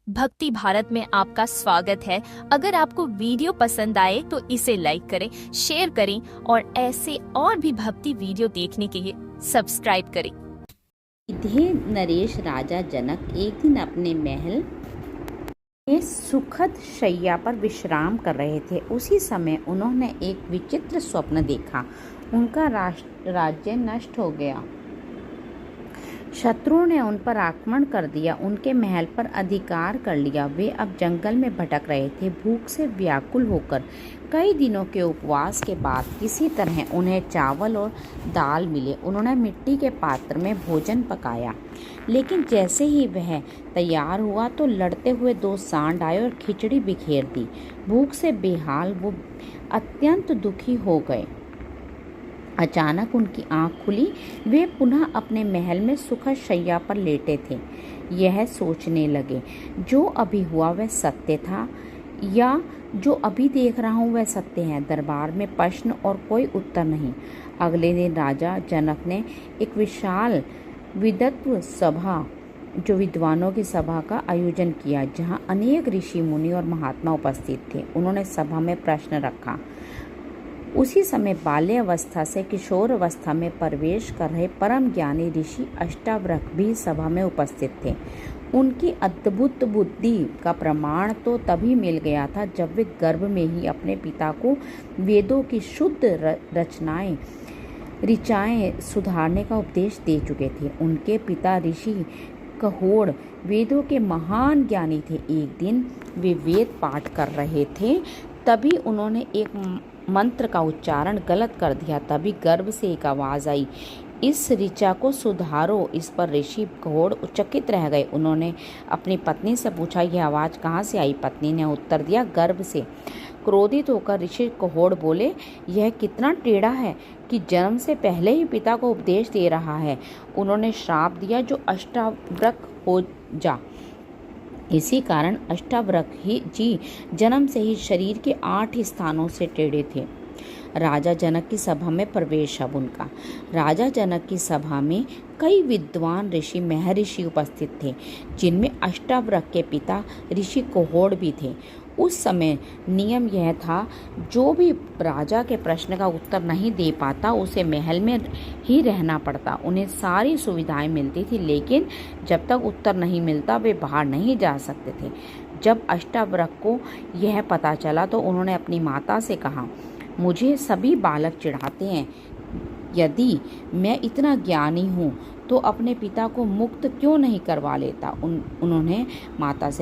भक्ति भारत में आपका स्वागत है। अगर आपको वीडियो पसंद आए तो इसे लाइक करें, शेयर करें और ऐसे और भी भक्ति वीडियो देखने के लिए सब्सक्राइब करें। सीधे नरेश राजा जनक एक दिन अपने महल में सुखद शैया पर विश्राम कर रहे थे। उसी समय उन्होंने एक विचित्र स्वप्न देखा। उनका राज्य नष्ट हो गया। शत्रुओं ने उन पर आक्रमण कर दिया, उनके महल पर अधिकार कर लिया। वे अब जंगल में भटक रहे थे, भूख से व्याकुल होकर। कई दिनों के उपवास के बाद किसी तरह उन्हें चावल और दाल मिले। उन्होंने मिट्टी के पात्र में भोजन पकाया, लेकिन जैसे ही वह तैयार हुआ तो लड़ते हुए दो सांड आए और खिचड़ी बिखेर दी। भूख से बेहाल वो अत्यंत दुखी हो गए। अचानक उनकी आंख खुली। वे पुनः अपने महल में सुखद शैया पर लेटे थे। यह सोचने लगे, जो अभी हुआ वह सत्य था या जो अभी देख रहा हूँ वह सत्य है। दरबार में प्रश्न और कोई उत्तर नहीं। अगले दिन राजा जनक ने एक विशाल विद्वत सभा, जो विद्वानों की सभा का आयोजन किया, जहाँ अनेक ऋषि मुनि और महात्मा उपस्थित थे। उन्होंने सभा में प्रश्न रखा। उसी समय बाल्यावस्था से किशोर अवस्था में प्रवेश कर रहे परम ज्ञानी ऋषि अष्टावक्र भी सभा में उपस्थित थे। उनकी अद्भुत बुद्धि का प्रमाण तो तभी मिल गया था जब वे गर्भ में ही अपने पिता को वेदों की शुद्ध ऋचाएं सुधारने का उपदेश दे चुके थे। उनके पिता ऋषि कहोड़ वेदों के महान ज्ञानी थे। एक दिन वे वेद पाठ कर रहे थे, तभी उन्होंने एक मंत्र का उच्चारण गलत कर दिया। तभी गर्भ से एक आवाज़ आई, इस ऋचा को सुधारो। इस पर ऋषि कहोड़ चकित रह गए। उन्होंने अपनी पत्नी से पूछा, यह आवाज़ कहाँ से आई? पत्नी ने उत्तर दिया, गर्भ से। क्रोधित होकर ऋषि कहोड़ बोले, यह कितना टेढ़ा है कि जन्म से पहले ही पिता को उपदेश दे रहा है। उन्होंने श्राप दिया, जो अष्टावक्र हो जा। इसी कारण अष्टावक्र जी जन्म से ही शरीर के 8 स्थानों से टेढ़े थे। राजा जनक की सभा में प्रवेश। अब उनका राजा जनक की सभा में कई विद्वान ऋषि महर्षि उपस्थित थे, जिनमें अष्टावक्र के पिता ऋषि कहोड़ भी थे। उस समय नियम यह था, जो भी राजा के प्रश्न का उत्तर नहीं दे पाता उसे महल में ही रहना पड़ता। उन्हें सारी सुविधाएं मिलती थी, लेकिन जब तक उत्तर नहीं मिलता वे बाहर नहीं जा सकते थे। जब अष्टावक्र को यह पता चला तो उन्होंने अपनी माता से कहा, मुझे सभी बालक चिढ़ाते हैं। यदि मैं इतना ज्ञानी हूँ तो अपने पिता को मुक्त क्यों नहीं करवा लेता? उन्होंने माता से